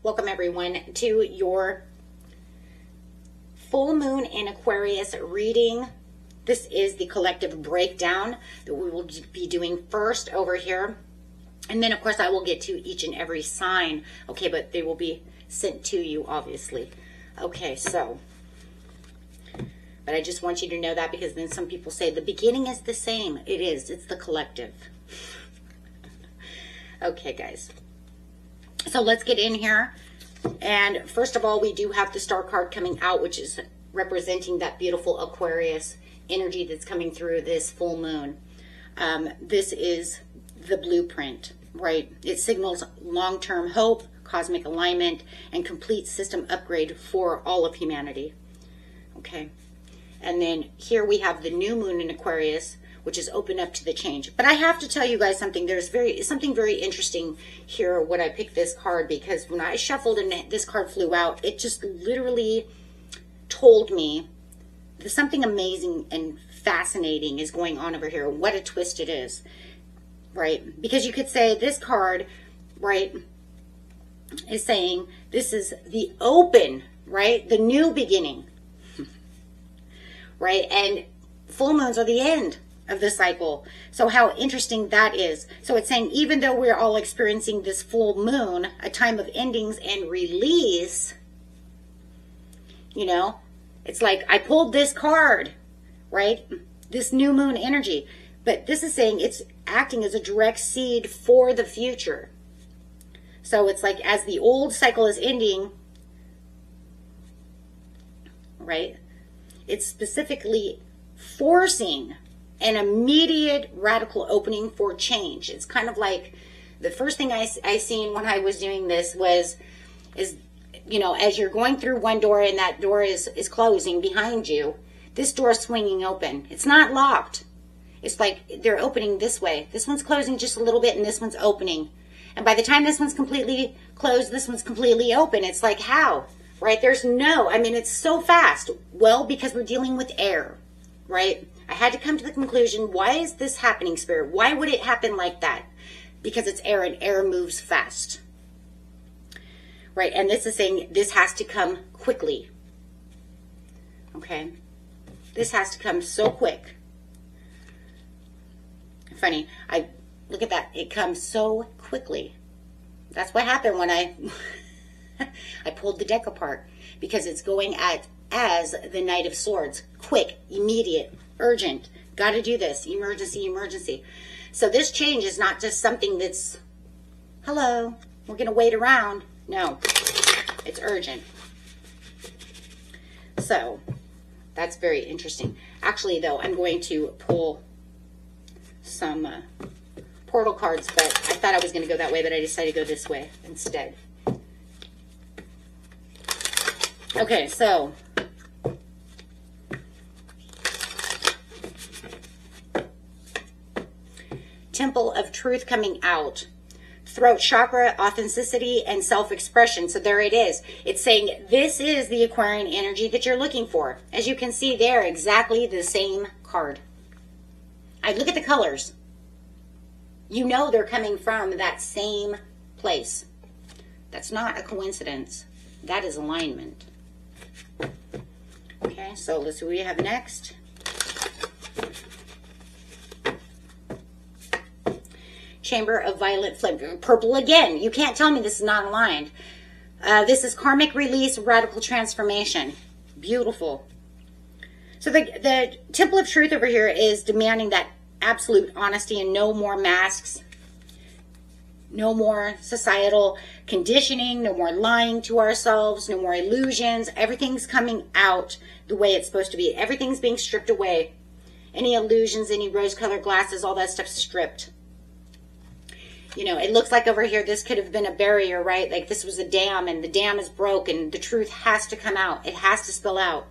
Welcome everyone to your full moon in Aquarius reading. This is the collective breakdown that we will be doing first over here. And then of course I will get to each and every sign. Okay, but they will be sent to you obviously. Okay, so, but I just want you to know that because then some people say the beginning is the same. It is, it's the collective. Okay guys, so let's get in here. And first of all, we do have the star card coming out, which is representing that beautiful Aquarius energy that's coming through this full moon. This is the blueprint, right? It signals long-term hope, cosmic alignment, and complete system upgrade for all of humanity. Okay. And then here we have the new moon in Aquarius, which is open up to the change. But I have to tell you guys something. There's something very interesting here when I picked this card, because when I shuffled and this card flew out, it just literally told me that something amazing and fascinating is going on over here. What a twist it is, right? Because you could say this card, right, is saying this is the open, right? The new beginning, right? And full moons are the end of the cycle. So how interesting that is. So it's saying even though we're all experiencing this full moon, a time of endings and release, you know, it's like I pulled this card, right? This new moon energy. But this is saying it's acting as a direct seed for the future. So it's like as the old cycle is ending, right? It's specifically forcing an immediate radical opening for change. It's kind of like the first thing I seen when I was doing this is, you know, as you're going through one door and that door is closing behind you, this door is swinging open. It's not locked. It's like they're opening this way. This one's closing just a little bit and this one's opening. And by the time this one's completely closed, this one's completely open. It's like, how? Right? There's no, I mean, it's so fast. Well, because we're dealing with air, right? I had to come to the conclusion, why is this happening, Spirit? Why would it happen like that? Because it's air and air moves fast. Right? And this is saying this has to come quickly. Okay? This has to come so quick. Funny. Look at that. It comes so quickly. That's what happened when I pulled the deck apart. Because it's going as the Knight of Swords. Quick, immediate, urgent. Got to do this. Emergency, emergency. So this change is not just something that's, hello, we're going to wait around. No, it's urgent. So that's very interesting. Actually, though, I'm going to pull some portal cards, but I thought I was going to go that way, but I decided to go this way instead. Okay, so Temple of Truth coming out. Throat chakra, authenticity, and self-expression. So there it is. It's saying this is the Aquarian energy that you're looking for. As you can see there, exactly the same card. I look at the colors. You know they're coming from that same place. That's not a coincidence. That is alignment. Okay, so let's see what we have next. Chamber of Violet Flame. Purple again. You can't tell me this is not aligned. This is karmic release, radical transformation. Beautiful. So the Temple of Truth over here is demanding that absolute honesty and no more masks. No more societal conditioning. No more lying to ourselves. No more illusions. Everything's coming out the way it's supposed to be. Everything's being stripped away. Any illusions, any rose-colored glasses, all that stuff's stripped. You know, it looks like over here, this could have been a barrier, right? Like this was a dam and the dam is broken. The truth has to come out. It has to spill out.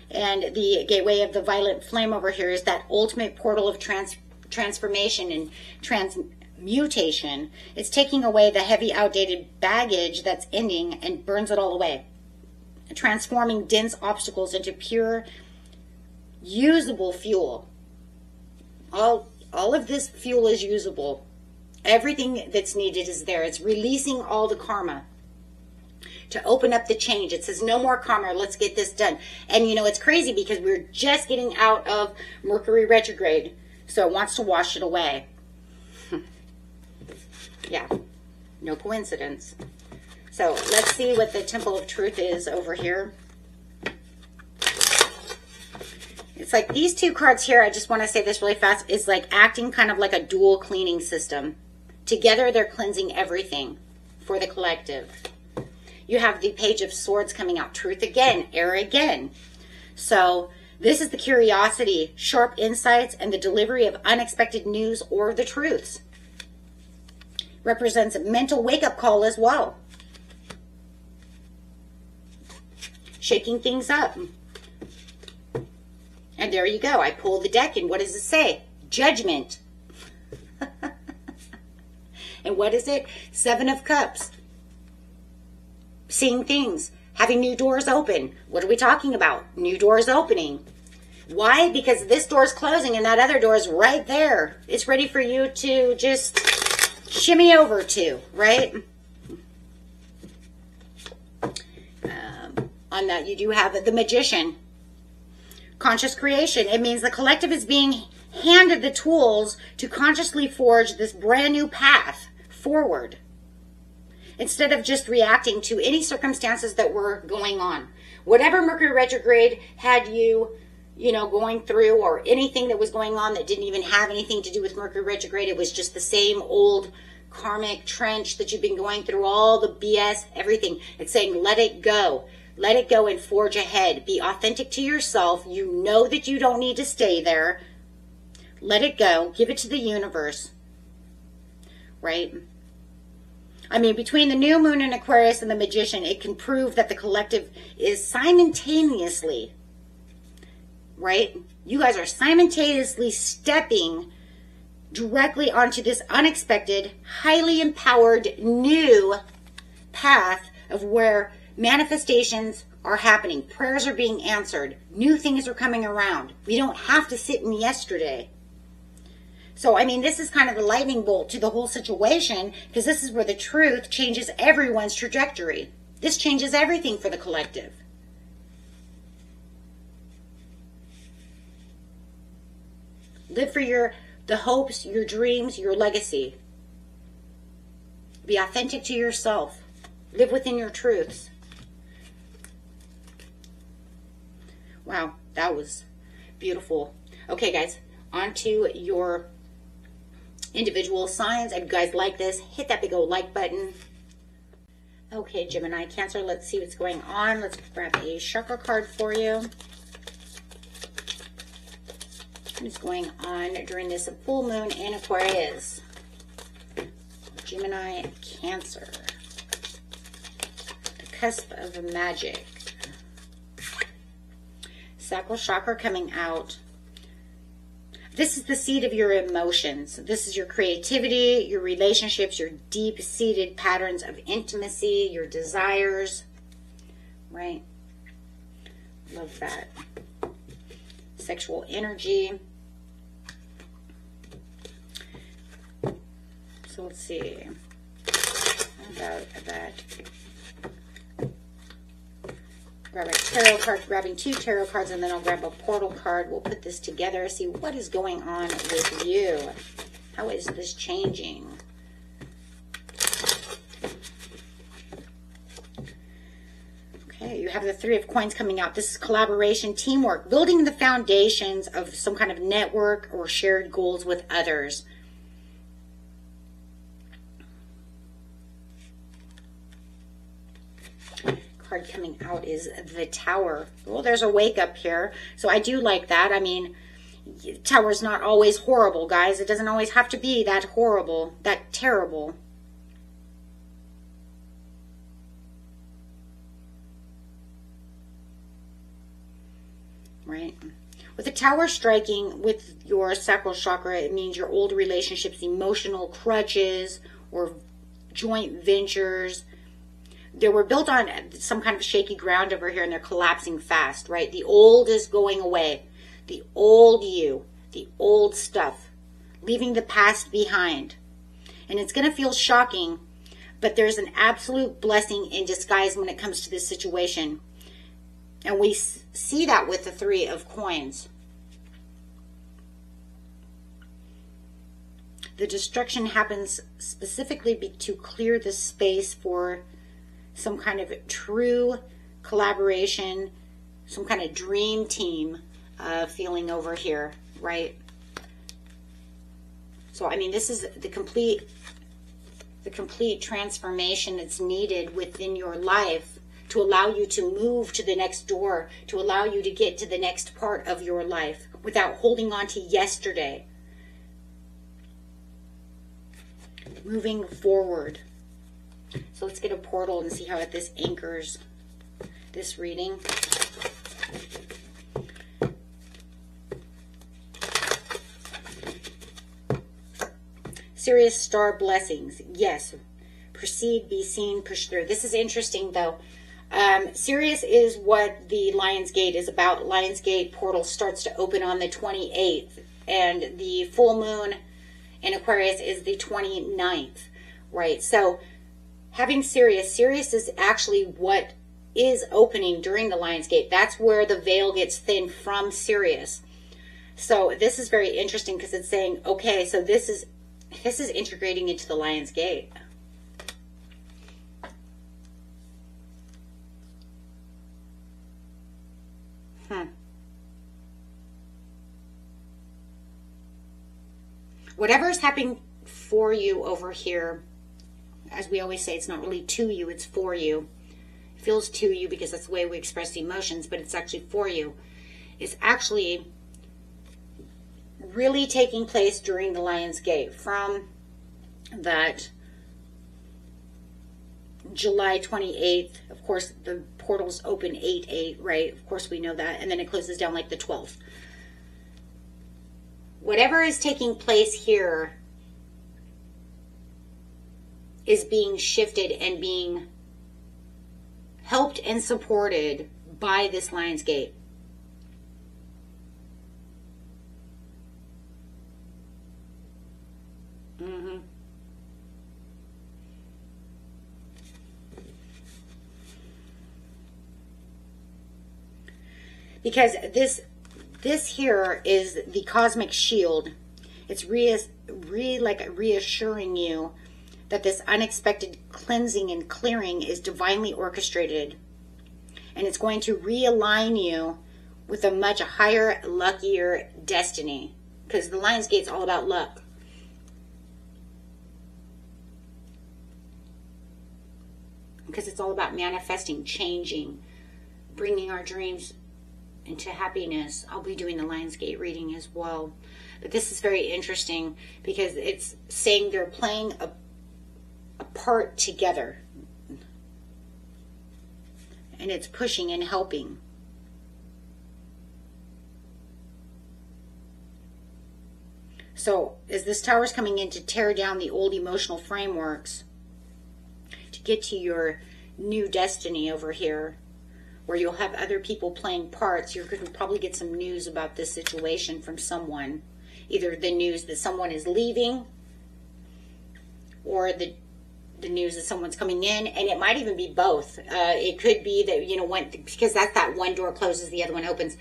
And the gateway of the violet flame over here is that ultimate portal of transformation and transmutation. It's taking away the heavy, outdated baggage that's ending and burns it all away. Transforming dense obstacles into pure, usable fuel. All of this fuel is usable. Everything that's needed is there. It's releasing all the karma to open up the change. It says no more karma. Let's get this done. And you know, it's crazy because we're just getting out of Mercury retrograde. So it wants to wash it away. Yeah, no coincidence. So let's see what the Temple of Truth is over here. It's like these two cards here, I just want to say this really fast, is like acting kind of like a dual cleaning system. Together, they're cleansing everything for the collective. You have the Page of Swords coming out. Truth again, error again. So this is the curiosity, sharp insights, and the delivery of unexpected news or the truths. Represents a mental wake-up call as well. Shaking things up. And there you go. I pulled the deck, and what does it say? Judgment. And what is it? 7 of Cups. Seeing things. Having new doors open. What are we talking about? New doors opening. Why? Because this door is closing and that other door is right there. It's ready for you to just shimmy over to, right? On that, you do have the Magician. Conscious creation. It means the collective is being handed the tools to consciously forge this brand new path forward, instead of just reacting to any circumstances that were going on. Whatever Mercury retrograde had you know, going through, or anything that was going on that didn't even have anything to do with Mercury retrograde, it was just the same old karmic trench that you've been going through, all the BS, everything. It's saying, let it go. Let it go and forge ahead. Be authentic to yourself. You know that you don't need to stay there. Let it go. Give it to the universe. Right? I mean, between the new moon in Aquarius and the Magician, it can prove that the collective is simultaneously, right? You guys are simultaneously stepping directly onto this unexpected, highly empowered new path of where manifestations are happening. Prayers are being answered. New things are coming around. We don't have to sit in yesterday. So, I mean, this is kind of the lightning bolt to the whole situation, because this is where the truth changes everyone's trajectory. This changes everything for the collective. Live for the hopes, your dreams, your legacy. Be authentic to yourself. Live within your truths. Wow, that was beautiful. Okay, guys, on to your individual signs. If you guys like this, hit that big old like button. Okay, Gemini, Cancer, let's see what's going on. Let's grab a chakra card for you. What is going on during this full moon in Aquarius? Gemini, Cancer. The cusp of magic. Sacral chakra coming out. This is the seed of your emotions. This is your creativity, your relationships, your deep-seated patterns of intimacy, your desires. Right? Love that. Sexual energy. So let's see. About that. Grab a tarot card, grabbing 2 tarot cards, and then I'll grab a portal card. We'll put this together, see what is going on with you. How is this changing? Okay, you have the 3 of Coins coming out. This is collaboration, teamwork, building the foundations of some kind of network or shared goals with others. Card coming out is the Tower. Well, there's a wake up here, so I do like that. I mean, Tower's not always horrible, guys. It doesn't always have to be that horrible, that terrible. Right? With the Tower striking with your sacral chakra, it means your old relationships, emotional crutches, or joint ventures. They were built on some kind of shaky ground over here, and they're collapsing fast, right? The old is going away. The old you, the old stuff, leaving the past behind. And it's going to feel shocking, but there's an absolute blessing in disguise when it comes to this situation. And we see that with the 3 of coins. The destruction happens specifically to clear the space for some kind of true collaboration, some kind of dream team feeling over here, right? So, I mean, this is the complete transformation that's needed within your life to allow you to move to the next door, to allow you to get to the next part of your life without holding on to yesterday. Moving forward. So let's get a portal and see how this anchors this reading. Sirius star blessings. Yes. Proceed, be seen, push through. This is interesting though. Sirius is what the Lion's Gate is about. Lion's Gate portal starts to open on the 28th. And the full moon in Aquarius is the 29th. Right? So having Sirius is actually what is opening during the Lion's Gate. That's where the veil gets thin from Sirius. So this is very interesting because it's saying, okay, so this is integrating into the Lion's Gate. Whatever is happening for you over here, as we always say, it's not really to you, it's for you. It feels to you because that's the way we express emotions, but it's actually for you. It's actually really taking place during the Lion's Gate from that July 28th. Of course, the portals open 8/8, right? Of course, we know that. And then it closes down like the 12th. Whatever is taking place here is being shifted and being helped and supported by this Lion's Gate. Because this here is the cosmic shield. It's reassuring you that this unexpected cleansing and clearing is divinely orchestrated. And it's going to realign you with a much higher, luckier destiny. Because the Lion's Gate's all about luck. Because it's all about manifesting, changing, bringing our dreams into happiness. I'll be doing the Lion's Gate reading as well. But this is very interesting because it's saying they're playing a part together. And it's pushing and helping. So as this tower is coming in to tear down the old emotional frameworks to get to your new destiny over here, where you'll have other people playing parts, you're going to probably get some news about this situation from someone. Either the news that someone is leaving or the news that someone's coming in, and it might even be both. It could be that, you know, because that's that one door closes, the other one opens.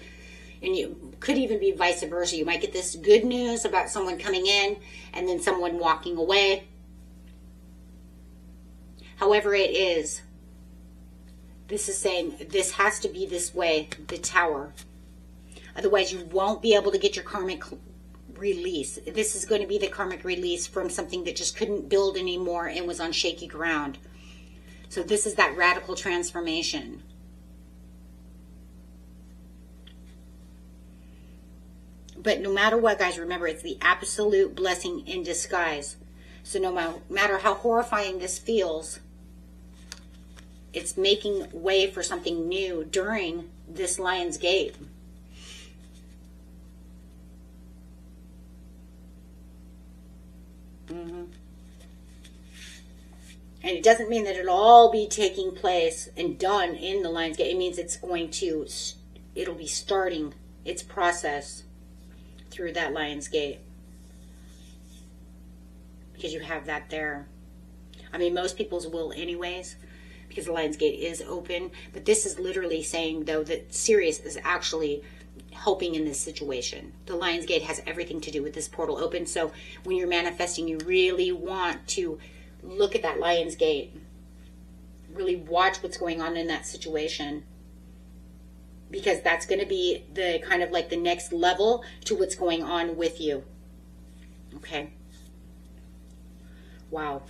And you could even be vice versa. You might get this good news about someone coming in and then someone walking away. However it is, this is saying this has to be this way, the tower. Otherwise, you won't be able to get your karmic release. This is going to be the karmic release from something that just couldn't build anymore and was on shaky ground. So this is that radical transformation. But no matter what, guys, remember, it's the absolute blessing in disguise. So no matter how horrifying this feels, it's making way for something new during this Lion's Gate. And it doesn't mean that it'll all be taking place and done in the Lion's Gate. It means it'll be starting its process through that Lion's Gate. because you have that there. I mean, most people's will anyways, because the Lion's Gate is open. But this is literally saying, though, that Sirius is actually helping in this situation. The Lion's Gate has everything to do with this portal open. So when you're manifesting, you really want to look at that Lion's Gate. Really watch what's going on in that situation. Because that's going to be the kind of like the next level to what's going on with you. Okay. Wow.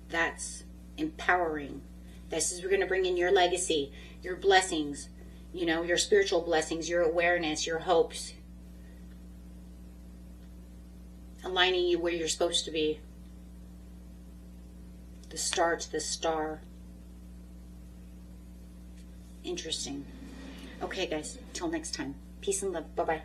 That's empowering. This is going to bring in your legacy, your blessings, you know, your spiritual blessings, your awareness, your hopes. Aligning you where you're supposed to be. The star to the star. Interesting. Okay, guys. Till next time. Peace and love. Bye-bye.